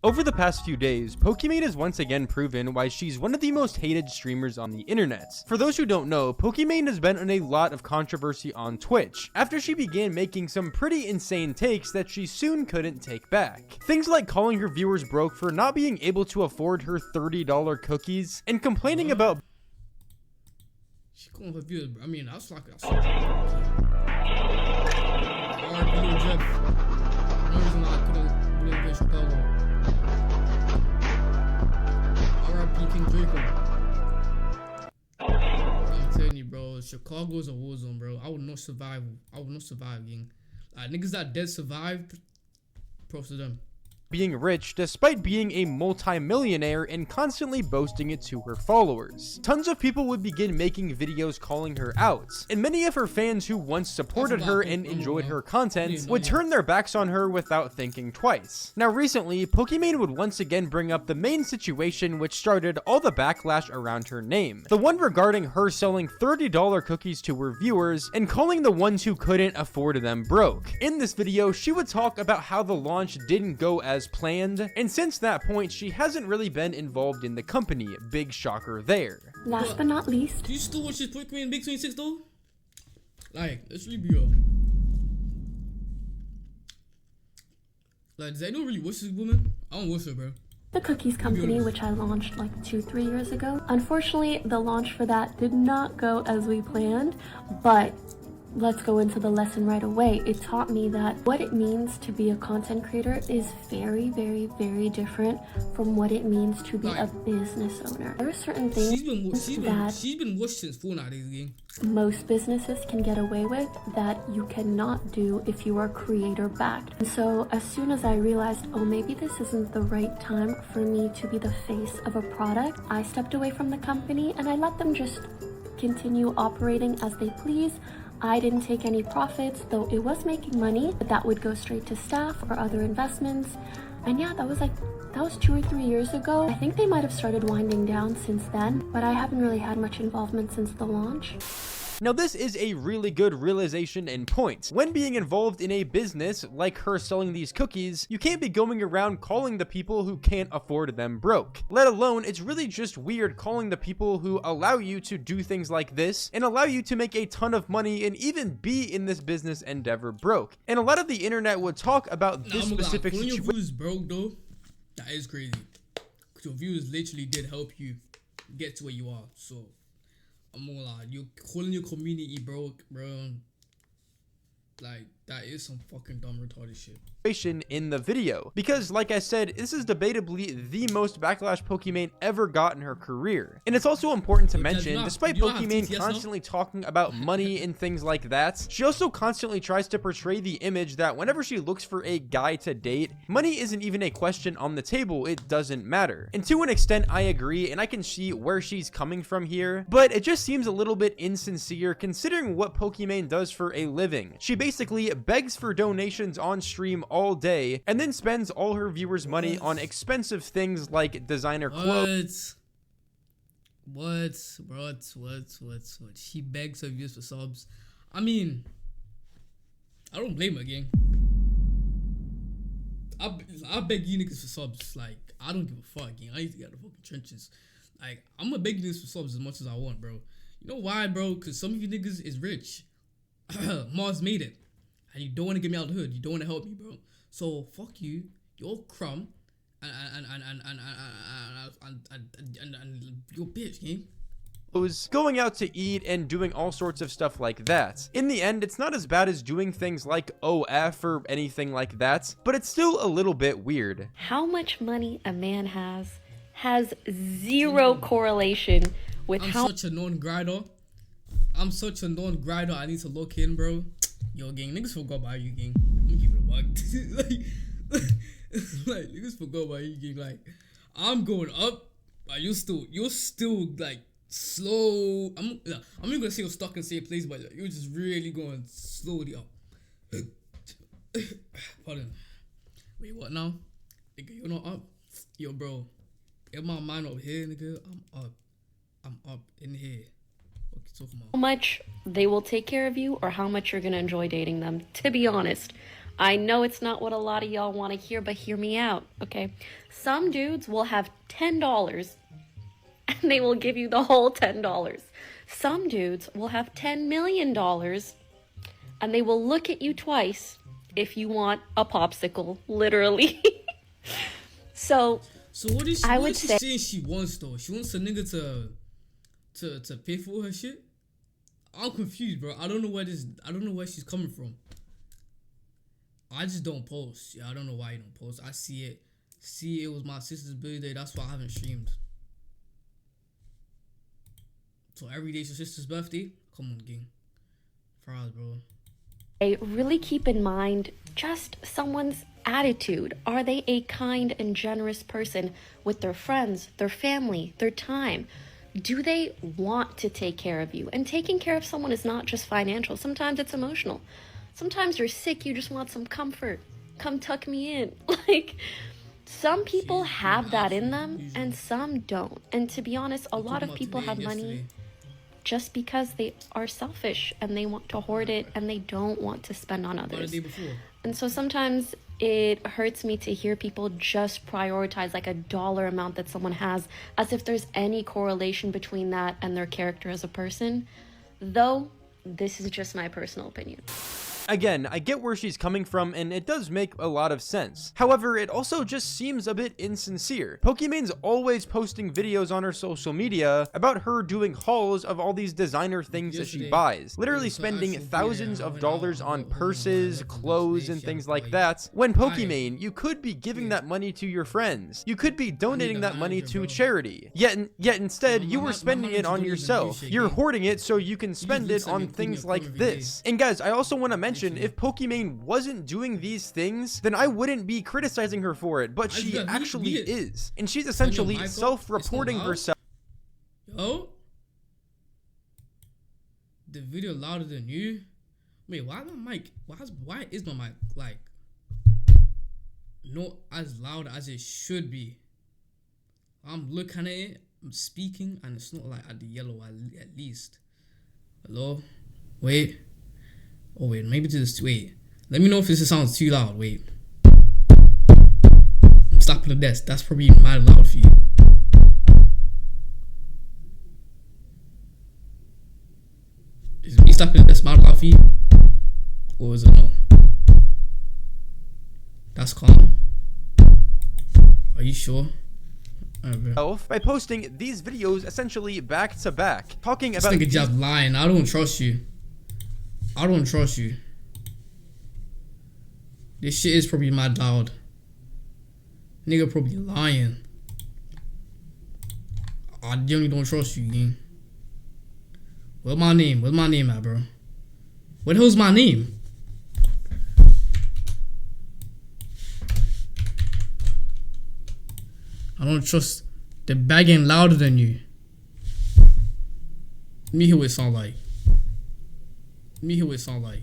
Over the past few days, Pokimane has once again proven why she's one of the most hated streamers on the internet. For those who don't know, Pokimane has been in a lot of controversy on Twitch, after she began making some pretty insane takes that she soon couldn't take back. Things like calling her viewers broke for not being able to afford her $30 cookies, and complaining about she calling her viewers, I mean, that's like a I'm telling you, bro, Chicago's a war zone, bro. I would not survive. Gang. Niggas that dead survived, props to them. Being rich despite being a multi-millionaire and constantly boasting it to her followers. Tons of people would begin making videos calling her out, and many of her fans who once supported her and enjoyed her content would turn their backs on her without thinking twice. Now recently, Pokimane would once again bring up the main situation which started all the backlash around her name, the one regarding her selling $30 cookies to her viewers and calling the ones who couldn't afford them broke. In this video, she would talk about how the launch didn't go as planned, and since that point she hasn't really been involved in the company. Big shocker there. Last but not least, do you still watch this Pokimane Big 26 though? Like, let's really be real. Like, does anyone really watch this woman? I don't watch her, bro. the cookies company, which I launched like 2-3 years ago. Unfortunately, the launch for that did not go as we planned, but let's go into the lesson right away. It taught me that what it means to be a content creator is very, very, very different from what it means to be a business owner. There are certain things she's been watched since Fortnite days, gang. Most businesses can get away with that you cannot do if you are creator backed. And so as soon as I realized, oh, maybe this isn't the right time for me to be the face of a product, I stepped away from the company and I let them just continue operating as they please. I didn't take any profits, though it was making money, but that would go straight to staff or other investments. And yeah, that was 2 or 3 years ago. I think they might have started winding down since then, but I haven't really had much involvement since the launch. Now this is a really good realization and point. When being involved in a business like her selling these cookies, you can't be going around calling the people who can't afford them broke. Let alone, it's really just weird calling the people who allow you to do things like this and allow you to make a ton of money and even be in this business endeavor broke. And a lot of the internet would talk about this specific situation. Your views broke though, that is crazy. Cause your views literally did help you get to where you are. So I'm all like, you're calling your community broke, bro. Like, that is some fucking dumb retarded shit in the video, because like I said, this is debatably the most backlash Pokimane ever got in her career. And it's also important to mention, despite Pokimane constantly talking about money and things like that, she also constantly tries to portray the image that whenever she looks for a guy to date, money isn't even a question on the table. It doesn't matter. And to an extent I agree, and I can see where she's coming from here, but it just seems a little bit insincere considering what Pokimane does for a living. She basically begs for donations on stream all day and then spends all her viewers' money on expensive things like designer clothes. What? She begs her viewers for subs. I mean, I don't blame her, gang. I beg you niggas for subs. Like, I don't give a fuck, gang. I need to get out of the fucking trenches. Like, I'm gonna beg you niggas for subs as much as I want, bro. You know why, bro? Because some of you niggas is rich. Mars made it. And you don't want to get me out of the hood. You don't want to help me, bro. So fuck you. You're crumb. And you're bitch, gang. Going out to eat and doing all sorts of stuff like that. In the end, it's not as bad as doing things like OF or anything like that, but it's still a little bit weird. How much money a man has zero correlation with how... I'm such a non-grider. I need to look in, bro. Yo, gang, niggas forgot about you, gang. I'm gonna keep it a bug. like, niggas forgot about you, gang. Like, I'm going up, but you're still like slow. I'm not gonna say you're stuck in the same place, but you're just really going slowly up. Pardon. Wait, what now? Nigga, you're not up. Yo, bro, get my mind up here, nigga. I'm up in here. How much they will take care of you or how much you're going to enjoy dating them. To be honest, I know it's not what a lot of y'all want to hear, but hear me out, okay? Some dudes will have $10 and they will give you the whole $10. Some dudes will have $10 million and they will look at you twice if you want a popsicle, literally. So what is she saying she wants though? She wants a nigga to pay for her shit? I'm confused, bro. I don't know where she's coming from. I just don't post. Yeah, I don't know why you don't post. I see it. It was my sister's birthday. That's why I haven't streamed. So every day's your sister's birthday? Come on, gang. Fries, bro. Really keep in mind just someone's attitude. Are they a kind and generous person with their friends, their family, their time? Do they want to take care of you? And taking care of someone is not just financial. Sometimes it's emotional. Sometimes you're sick, you just want some comfort. Come tuck me in. Like, some people have that in them and some don't. And to be honest, a lot of people have money just because they are selfish and they want to hoard it and they don't want to spend on others. And so sometimes it hurts me to hear people just prioritize like a dollar amount that someone has as if there's any correlation between that and their character as a person. Though, this is just my personal opinion. Again, I get where she's coming from, and it does make a lot of sense. However, it also just seems a bit insincere. Pokimane's always posting videos on her social media about her doing hauls of all these designer things that she buys, literally spending thousands of dollars on purses, clothes, and things like that. When Pokimane, you could be giving that money to your friends. You could be donating that money to charity. Yet instead, you were spending it on yourself. You're hoarding it so you can spend it on things like this. And guys, I also want to mention, if Pokimane wasn't doing these things, then I wouldn't be criticizing her for it, but she actually is. And she's essentially self-reporting herself. Yo? The video louder than you? Wait, why my mic? Why is my mic like not as loud as it should be? I'm looking at it, I'm speaking, and it's not like at the yellow at least. Hello? Wait. Oh wait, maybe just wait. Let me know if this sounds too loud. Wait. I'm slapping the desk. That's probably mad loud for you. Is me slapping the desk mad loud for you? Or is it no? That's calm. Are you sure? By posting these videos essentially back to back, talking about this nigga just lying. I don't trust you. I don't trust you. This shit is probably mad loud. Nigga probably lying. I genuinely don't trust you, gang. Where's my name? Where's my name at, bro? Where the hell's my name? I don't trust the bag ain't louder than you. Let me hear what it sound like. Me hear what it sound like.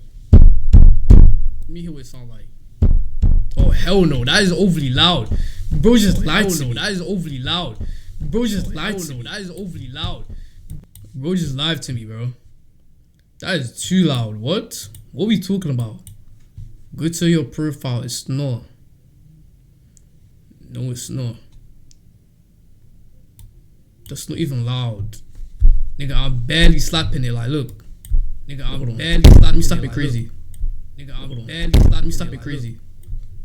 Oh hell no, that is overly loud. Bro just lied to me. That is overly loud. Bro just lied to me. That is overly loud. Bro just lied to me, bro. That is too loud. What? What are we talking about? Go to your profile. It's not. No, it's not. That's not even loud. Nigga, I'm barely slapping it. Like, look. Nigga, I'm barely slap me stop it crazy. Nigga, I'm barely slap me stop it crazy.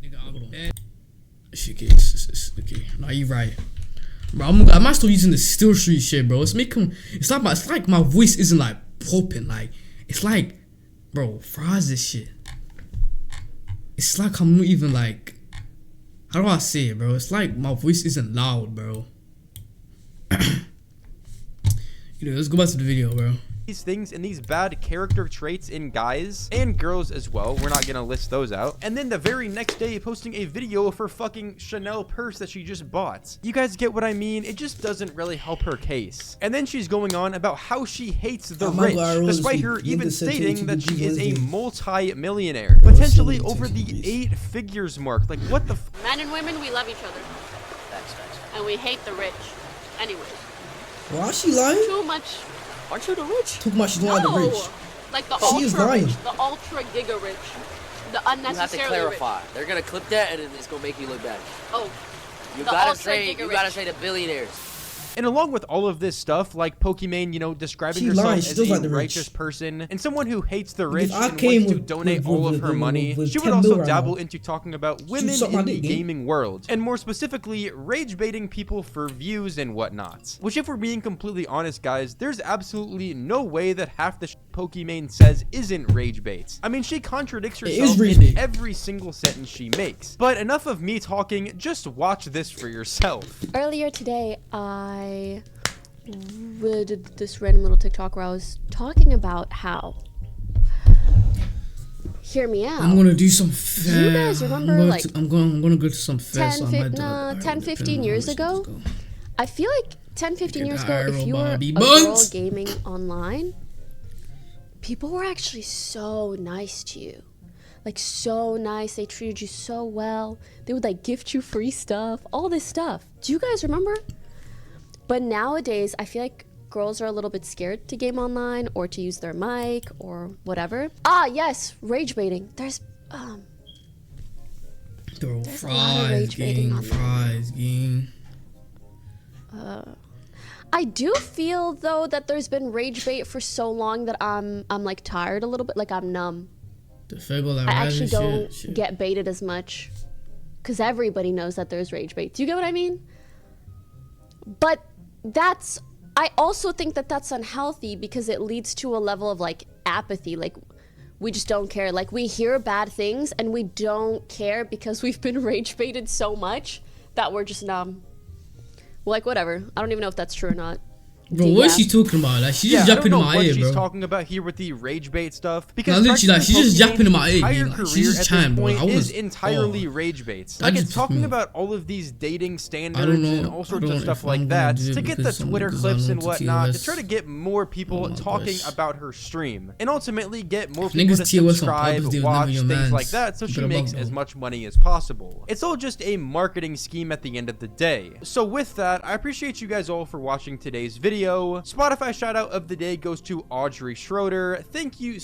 Nigga, I'm barely. Shit, okay, it's okay. Nah, you right, bro. I might still using the still street shit, bro. It's like my voice isn't like popping. Like, it's like, bro, fries this shit. It's like I'm not even like. How do I say it, bro? It's like my voice isn't loud, bro. Let's go back to the video, bro. These things and these bad character traits in guys and girls as well. We're not gonna list those out. And then the very next day posting a video of her fucking Chanel purse that she just bought. You guys get what I mean? It just doesn't really help her case. And then she's going on about how she hates the rich, despite her even stating that she is a multi-millionaire, potentially over the 8 figures mark. Like, what the f— Men and women, we love each other. And we hate the rich. Anyway. Why is she lying? Too much. Aren't you the rich? Too much, she's not the rich. Like the she is lying. Rich, the ultra giga rich. The You have to unnecessarily clarify. rich. They're gonna clip that and it's gonna make you look bad. Oh, You the gotta ultra say giga you gotta rich. say the billionaires. And along with all of this stuff, like Pokimane, you know, describing She herself lies. She as does a like the rich. righteous person and someone who hates the rich I and came wants to with- donate with- all of with- her with- money, with she would 10 also mil right dabble now. into talking about women suck my in the dick, gang. gaming world, and more specifically, rage baiting people for views and whatnot. Which, if we're being completely honest, guys, there's absolutely no way that half the Pokimane says isn't rage bait. I mean, she contradicts is herself rage in bait. every single sentence she makes. But enough of me talking, just watch this for yourself. Earlier today, I did this random little TikTok where I was talking about how. Hear me out. I'm gonna do some fair. You guys remember, like, I'm gonna go to some fair. 10, 15 years ago? I feel like 10, 15 years ago, if you were a Bobby girl Buns. gaming online, people were actually so nice to you. Like, so nice. They treated you so well. They would, like, gift you free stuff. All this stuff. Do you guys remember? But nowadays, I feel like girls are a little bit scared to game online or to use their mic or whatever. Ah, yes. Rage baiting. There's Throw There's a lot of fries, rage baiting gang. on there. Fries, gang. I do feel though that there's been rage bait for so long that I'm like tired a little bit, like I'm numb. The fable that I rise actually and don't shit. get baited as much because everybody knows that there's rage bait. Do you get what I mean? But I also think that that's unhealthy because it leads to a level of like apathy. Like we just don't care. Like we hear bad things and we don't care because we've been rage baited so much that we're just numb. Like whatever. I don't even know if that's true or not. Bro, what is she talking about? Like, she's just I don't yapping know in my what ear, she's bro. talking about here with the rage bait stuff. Nah, Because literally, like, she's just Pokimane's yapping in my ear, entire like, she's career just at trying, this bro. point I was- is entirely oh. rage baits. That Like, it's just talking pissed me about all of these dating standards I don't know. and all sorts I of don't stuff if like I'm that gonna do it to get the because some Twitter niggas clips I and know whatnot to TOS try to get more people on my talking gosh. about her stream and ultimately get more If people niggas to TOS on subscribe, purpose, they would watch, never your things mans. like that so she Better makes bug as them. much money as possible. It's all just a marketing scheme at the end of the day. So with that, I appreciate you guys all for watching today's video. Spotify shout out of the day goes to Audrey Schroeder. Thank you